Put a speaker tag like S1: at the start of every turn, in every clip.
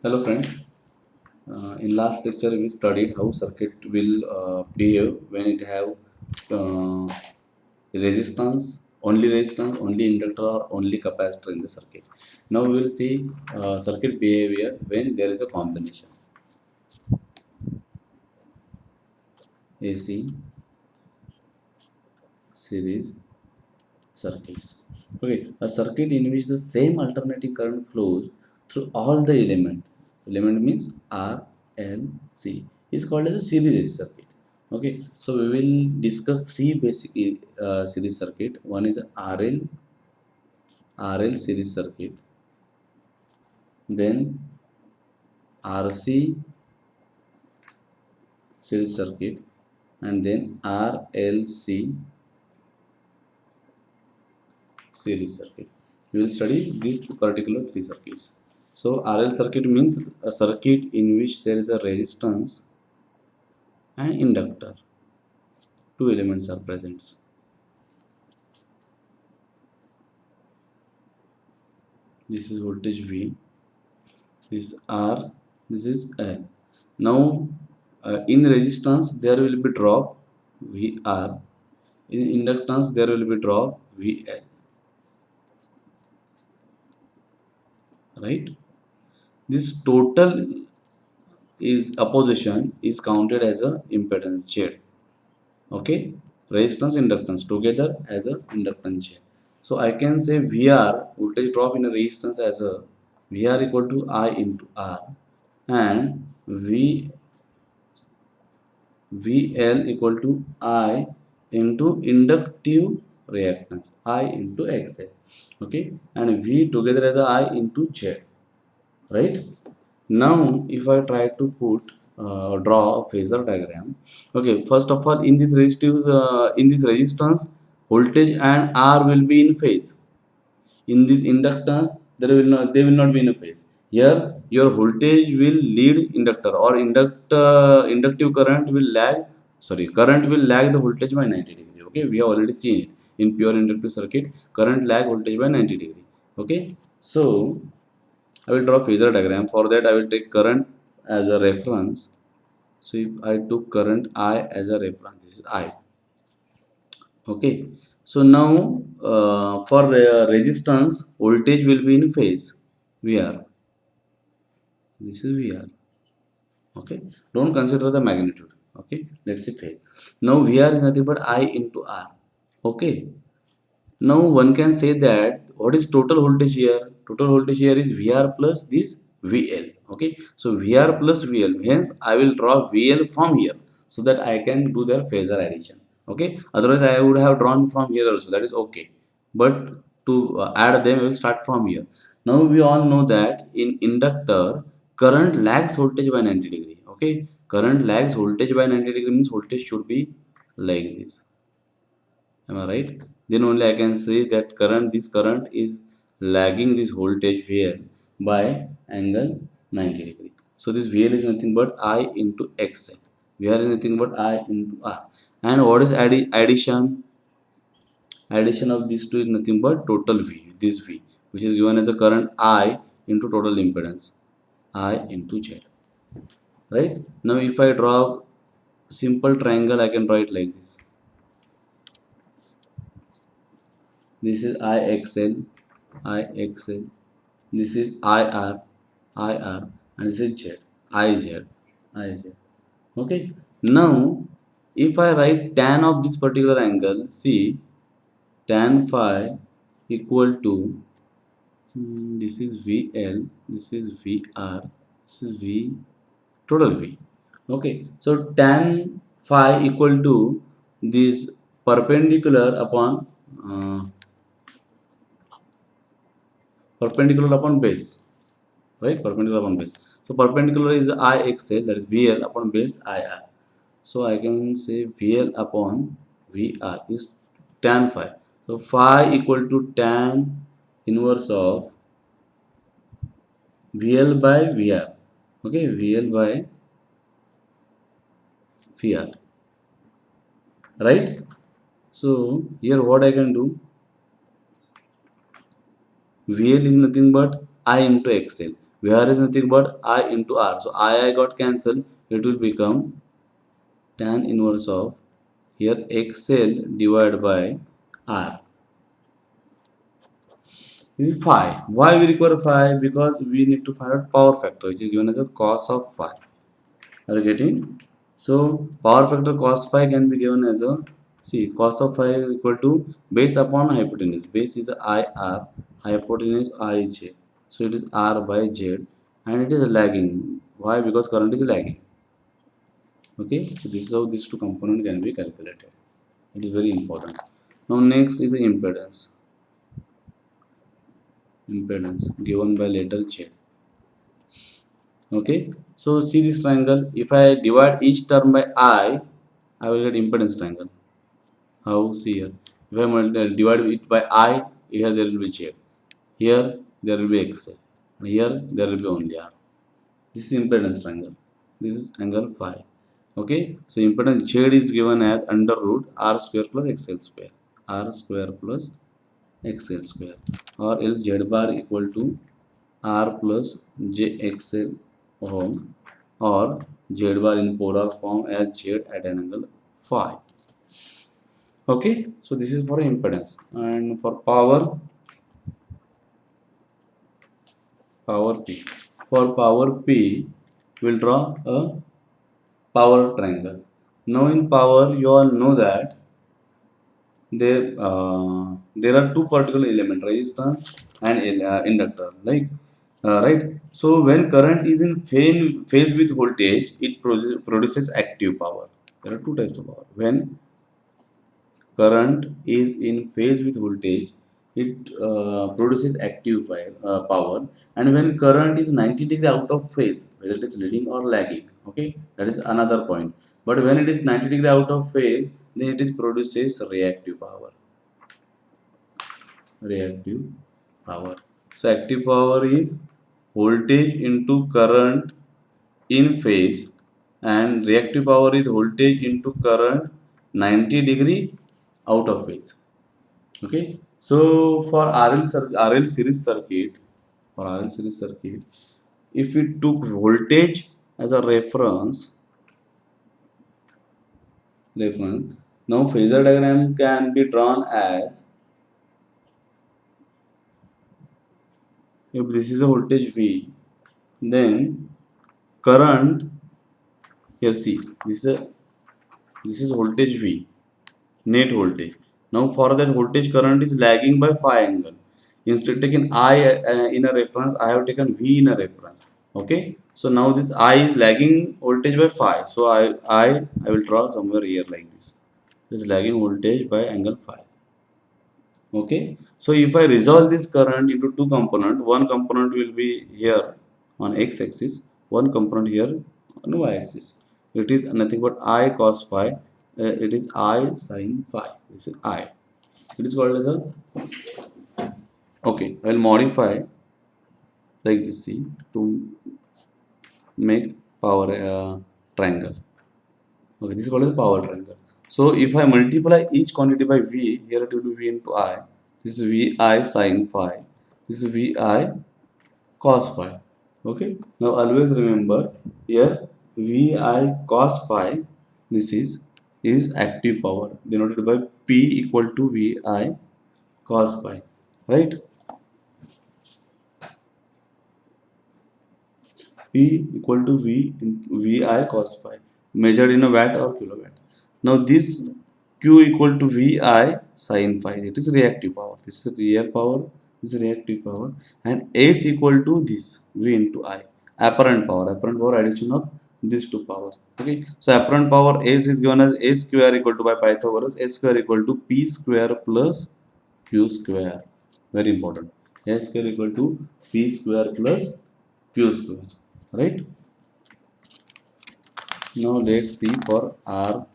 S1: Hello friends. In last lecture we studied how circuit will behave when it have uh, resistance, only inductor or only capacitor in the circuit. Now we will see circuit behavior when there is a combination AC series circuits. Okay, a circuit in which the same alternating current flows through all the element. Element means R, L, C is called as a series circuit. Okay, so we will discuss three basic series circuit. One is RL series circuit, then RC series circuit, and then RLC series circuit. We will study these particular three circuits. So RL circuit means a circuit in which there is a resistance and inductor. Two elements are present. This is voltage V. This is R. This is L. Now, in resistance there will be drop VR. In inductance there will be drop VL. Right? This total is opposition is counted as a impedance Z. Okay, resistance inductance together as a inductance chain. So I can say VR voltage drop in a resistance as a VR equal to I into R, and VL equal to I into inductive reactance I into XL. Okay, and V together as a I into Z. Right. Now if I try to put draw a phasor diagram. Okay, first of all, in this resistive in this resistance, voltage and R will be in phase. In this inductance, they will not be in a phase. Here your voltage will lead inductor, or inductive current will lag, sorry, current will lag the voltage by 90 degree. Okay, we have already seen it in pure inductive circuit. Current lag voltage by 90 degree. Okay, so I will draw phasor diagram. For that, I will take current as a reference. So if I took current I as a reference, this is I. Okay. So now for resistance, voltage will be in phase. VR. This is VR. Okay. Don't consider the magnitude. Okay. Let's see phase. Now VR is nothing but I into R. Okay. Now one can say that what is total voltage here? Total voltage here is VR plus this VL. Okay, so VR plus VL. Hence, I will draw VL from here so that I can do their phasor addition. Okay, otherwise I would have drawn from here also. That is okay. But to add them, I will start from here. Now we all know that in inductor, current lags voltage by 90 degree. Okay, current lags voltage by 90 degree means voltage should be like this. Am I right? Then only I can say that this current is lagging this voltage VL by angle 90 degree. So this VL is nothing but I into XL. VR is nothing but I into R. And what is addition? Addition of these two is nothing but total V, this V, which is given as a current I into total impedance I into Z. Right? Now if I draw simple triangle, I can draw it like this. This is IXL, IXL. This is IR, IR, and this is Z, IZ, IZ. Okay. Now, if I write tan of this particular angle, see, tan phi equal to this is VL, this is VR, this is V total V. Okay. So tan phi equal to this perpendicular upon uh, base, right? Perpendicular upon base. So perpendicular is IXL, that is VL upon base IR. So I can say VL upon VR is tan phi. So phi equal to tan inverse of VL by VR. Okay, VL by VR, right? So here what I can do, VL is nothing but I into XL. VR is nothing but I into R. So I got cancelled. It will become tan inverse of here XL divided by R. This is phi. Why we require phi? Because we need to find out power factor, which is given as a cos of phi. Are you getting? So power factor cos phi can be given as a, see, cos of phi is equal to base upon hypotenuse. Base is IR, hypotenuse IJ. So it is R by Z, and it is lagging. Why? Because current is lagging. Okay, so this is how these two components can be calculated. It is very important. Now next is the impedance. Impedance given by letter Z. Okay, so see this triangle. If I divide each term by I will get impedance triangle. How? See here. If I divide it by I, here there will be Z. Here there will be X. And here there will be only R. This is impedance triangle. This is angle phi. Okay, so impedance Z is given as under root R square plus XL square. R square plus XL square, or else Z bar equal to R plus JXL ohm, or Z bar in polar form as Z at an angle phi. Okay, so this is for impedance. And for power, power P. For power P, we'll draw a power triangle. Now in power, you all know that there are two particular elements, resistance and inductor, like right. So when current is in phase with voltage, it produces active power. There are two types of power. When current is in phase with voltage, it produces active power. And when current is 90 degree out of phase, whether it is leading or lagging, okay, that is another point. But when it is 90 degree out of phase, then it is produces reactive power. Reactive power. So active power is voltage into current in phase, and reactive power is voltage into current 90 degree out of phase. Okay. So for RL series circuit, for RL series circuit, if we took voltage as a reference, now phasor diagram can be drawn as, if this is a voltage V, then current, here see, this is voltage V, net voltage. Now for that voltage, current is lagging by phi angle. Instead taking I in a reference, I have taken V in a reference. Okay, so now this I is lagging voltage by phi. So I will draw somewhere here like this. This is lagging voltage by angle phi. Okay, so if I resolve this current into two component, one component will be here on x axis, one component here on y axis. It is nothing but I cos phi, it is I sin phi. This is I, it is called as a, okay, I'll modify like this, see, to make power triangle. Okay, this is called as power triangle. So if I multiply each quantity by V, here it will be V into I. This is Vi sin phi. This is Vi cos phi. Okay. Now always remember here Vi cos phi. This is active power denoted by P equal to Vi cos phi. Right. P equal to Vi cos phi, measured in a watt or kilowatt. Now this Q equal to Vi sin phi. It is reactive power. This is real power. This is reactive power. And S equal to this V into I. Apparent power. Apparent power addition of these two powers. Okay. So apparent power S is given as S square equal to, by Pythagoras, S square equal to P square plus Q square. Very important. S square equal to P square plus Q square. Right. Now let's see for RC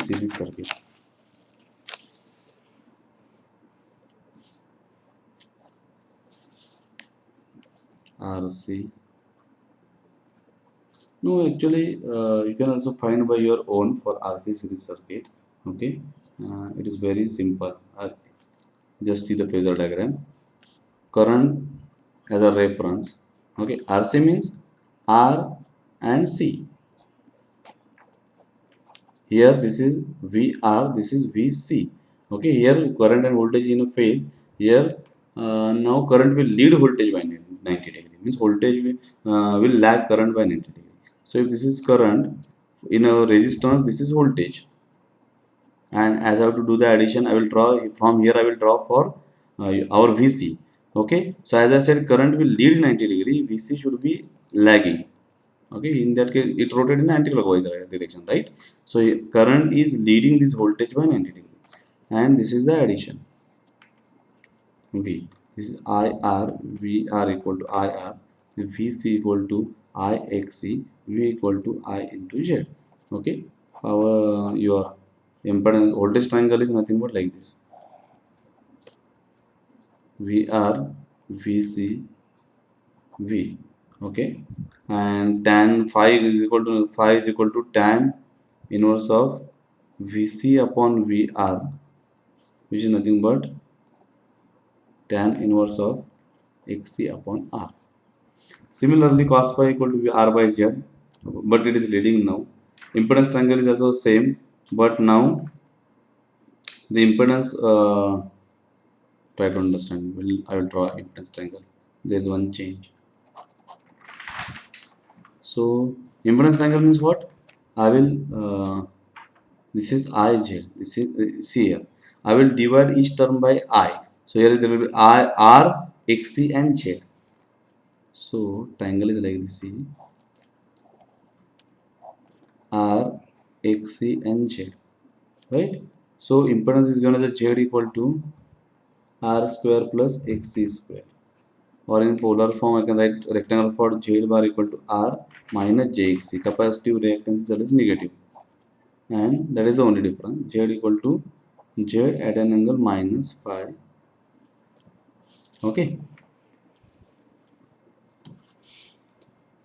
S1: series circuit. RC. No, actually, you can also find by your own for RC series circuit. Okay, it is very simple. Just see the phasor diagram. Current as a reference. Okay, RC means R and C. Here this is VR, this is VC. Okay, here current and voltage in a phase. Here now current will lead voltage by 90 degree. Means voltage will lag current by 90 degree. So if this is current in a resistance, this is voltage. And as I have to do the addition, I will draw from here. I will draw for our VC. Okay, so as I said, current will lead 90 degree. VC should be lagging. Okay, in that case it rotated in anti-clockwise direction, right? So current is leading this voltage by 90 degree, and this is the addition. V, this is IR, VR equal to IR, VC equal to IXC, V equal to I into Z. Okay, our your impedance voltage triangle is nothing but like this: VR, VC, V. Okay, and tan phi is equal to tan inverse of VC upon VR, which is nothing but tan inverse of XC upon R. Similarly, cos phi equal to R by Z, but it is leading now. Impedance triangle is also same, but now the impedance. Try to understand. I will draw impedance triangle. There is one change. So impedance triangle means what? I will. This is IJ. This is see here. I will divide each term by I. So here there will be I, R, XC and Z. So triangle is like this. See, R, XC and Z. Right? So impedance is given as a Z equal to R square plus XC square. Or in polar form, I can write rectangle for Z bar equal to R minus JXC. Capacitive reactance is negative. And that is the only difference. Z equal to Z at an angle minus phi. Okay.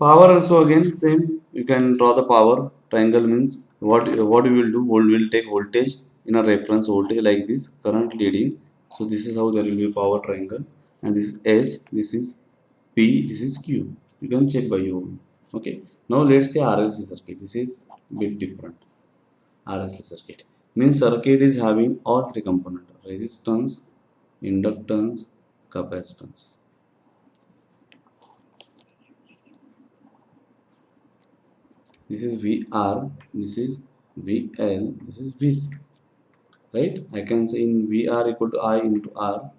S1: Power also again same. You can draw the power triangle means what we will do. We will take voltage in a reference voltage like this, current leading. So this is how there will be power triangle, and this is S, this is P, this is Q. You can check by your own. Okay. Now let's say RLC circuit. This is bit different. RLC circuit means circuit is having all three components: resistance, inductance, capacitance. This is VR, this is VL, this is VC, right? I can say in VR equal to I into R,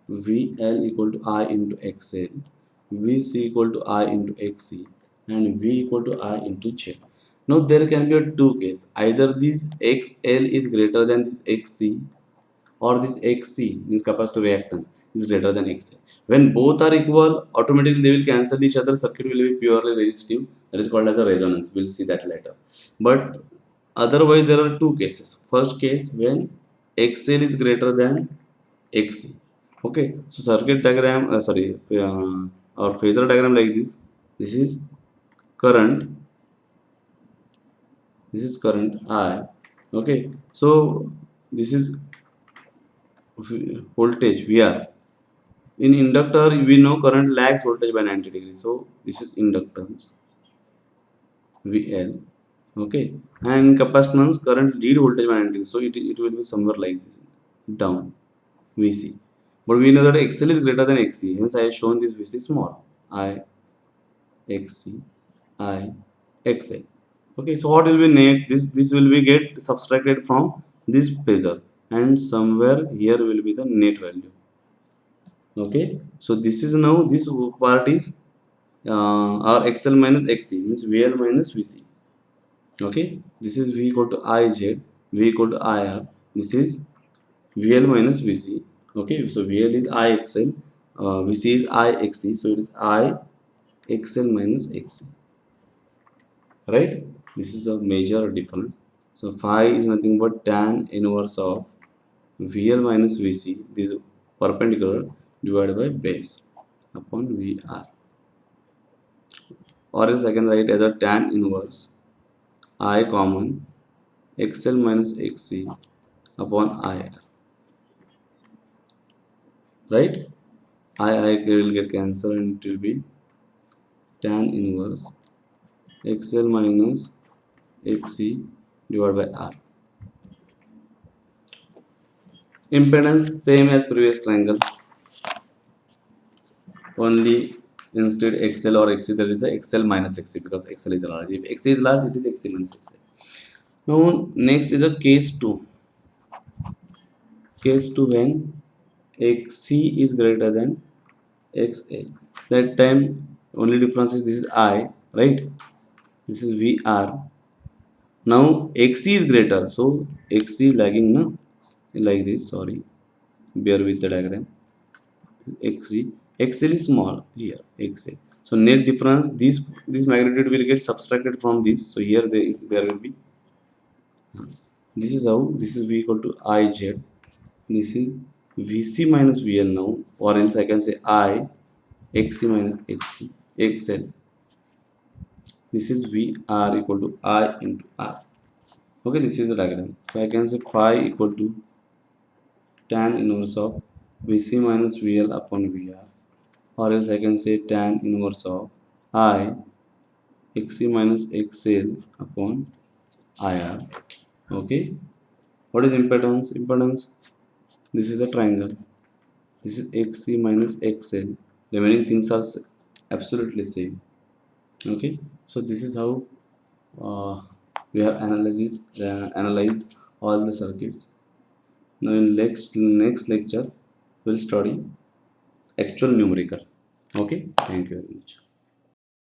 S1: VL equal to I into XL, VC equal to I into XC, and V equal to I into J. Now there can be a two case. Either this XL is greater than this XC, or this XC means capacitor reactance is greater than XL. When both are equal, automatically they will cancel each other. Circuit will be purely resistive. That is called as a resonance. We'll see that later. But otherwise, there are two cases. First case when XL is greater than XC. Okay, so circuit diagram, or phasor diagram like this. This is current. This is current I. Okay, so this is voltage VR. In inductor, we know current lags voltage by 90 degrees. So this is inductance VL. Okay. And capacitance current lead voltage by 90 degrees. So it will be somewhere like this down VC. But we know that XL is greater than XC. Hence I have shown this VC small. I XC I XL. Okay. So what will be net? This will be get subtracted from this phasor, and somewhere here will be the net value. Okay, so this is now this part is or XL minus XC means VL minus VC. Okay, this is V equal to IZ, V equal to IR. This is VL minus VC. Okay, so VL is IXL, VC is IXC, so it is IXL minus XC. Right? This is a major difference. So phi is nothing but tan inverse of VL minus VC. This is perpendicular divided by base upon VR. Or else I can write as a tan inverse I common XL minus XC upon IR. Right? I will get cancelled and it will be tan inverse XL minus XC divided by R. Impedance same as previous triangle, only instead XL or XC there is a XL minus XC because XL is large. If XC is large, it is XC minus XL. Now next is a case 2. Case 2 when XC is greater than XL. That time only difference is this is I, right? This is VR. Now XC is greater, so XC lagging now like this. Sorry, bear with the diagram. XC, XL is small here. XL. So net difference this magnitude will get subtracted from this. So here there will be. This is how this is V equal to IZ. This is VC minus VL now, or else I can say I XC minus XC XL. This is VR equal to I into R. Okay, this is the diagram. So I can say phi equal to tan inverse of VC minus VL upon VR, or else I can say tan inverse of I XC minus XL upon IR. Okay, what is impedance? Impedance, this is a triangle. This is XC minus XL. Remaining things are absolutely same. Okay, so this is how we have analyzed all the circuits. Now in next lecture we'll study actual numerical. Okay, thank you very much.